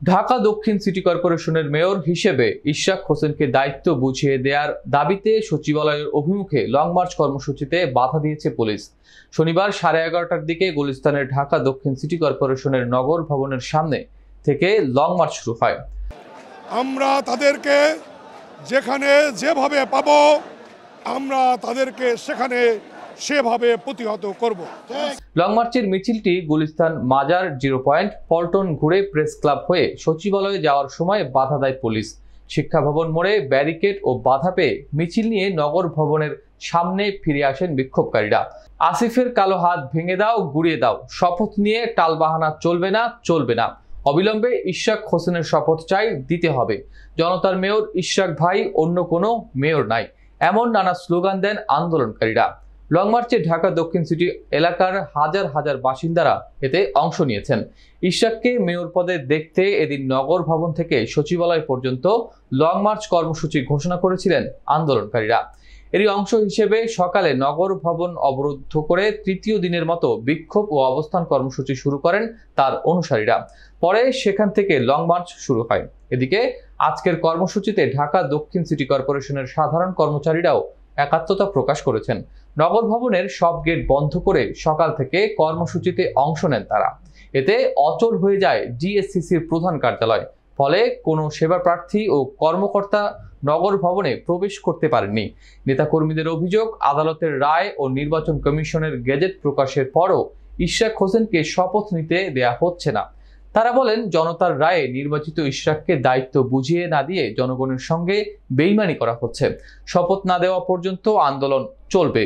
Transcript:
ঢাকা দক্ষিণ সিটি কর্পোরেশনের মেয়র হিসেবে ইশরাক হোসেনকে দায়িত্ব বুঝিয়ে দেওয়ার দাবিতে সচিবালয়ের অভিমুখে লং মার্চ কর্মসূচিতে বাধা দিয়েছে পুলিশ। শনিবার 11:30টার দিকে গুলিস্তানের ঢাকা দক্ষিণ সিটি কর্পোরেশনের নগর ভবনের সামনে থেকে লং মার্চ শুরু হয়। আমরা তাদেরকে যেখানে যেভাবে পাবো আমরা তাদেরকে সেখানে সেভাবে প্রতিহত করব। লং মার্চের মিছিলটি গুলিস্তান মাজার 0 পয়েন্ট পল্টন ঘুরে প্রেস ক্লাব হয়ে সচিবালয়ে যাওয়ার সময় বাধা দেয় পুলিশ। শিক্ষা ভবন মোড়ে ব্যারিকেড ও বাধা পেয়ে মিছিল নিয়ে নগর ভবনের সামনে ফিরে আসেন বিক্ষোভকারীরা। আসিফের কালো হাত ভেঙে দাও, গুড়িয়ে দাও, শপথ নিয়ে টালবাহানা চলবে না, অবিলম্বে ইশরাক হোসেনের শপথ চাই, দিতে হবে। জনতার মেয়র ইশরাক ভাই, অন্য কোনো মেয়র নাই, এমন নানা স্লোগান দেন আন্দোলনকারীরা। লং মার্চে ঢাকা দক্ষিণ সিটি এলাকার হাজার হাজার বাসিন্দারা এতে অংশ নিয়েছেন। ইশরাককে মেয়র পদে দেখতে এদিন নগর ভবন থেকে সচিবালয় পর্যন্ত লং মার্চ কর্মসূচি ঘোষণা করেছিলেন আন্দোলনকারীরা। এরই অংশ হিসেবে সকালে নগর ভবন অবরুদ্ধ করে তৃতীয় দিনের মতো বিক্ষোভ ও অবস্থান কর্মসূচি শুরু করেন তার অনুসারীরা। পরে সেখান থেকে লং মার্চ শুরু হয়। এদিকে আজকের কর্মসূচিতে ঢাকা দক্ষিণ সিটি কর্পোরেশনের সাধারণ কর্মচারীরাও একাত্মতা প্রকাশ করেছেন। নগর ভবনের সব গেট বন্ধ করে সকাল থেকে কর্মসূচিতে অংশ নেন তারা। এতে অচল হয়ে যায় ডিএসসিসির প্রধান কার্যালয়। ফলে কোনো সেবা প্রার্থী ও কর্মকর্তা নগর ভবনে প্রবেশ করতে পারেননি। নেতাকর্মীদের অভিযোগ, আদালতের রায় ও নির্বাচন কমিশনের গেজেট প্রকাশের পরও ইশরাক হোসেনকে শপথ নিতে দেয়া হচ্ছে না। তারা বলেন, জনতার রায়ে নির্বাচিত ইশরাককে দায়িত্ব বুঝিয়ে না দিয়ে জনগণের সঙ্গে বেইমানি করা হচ্ছে। শপথ না দেওয়া পর্যন্ত আন্দোলন চলবে।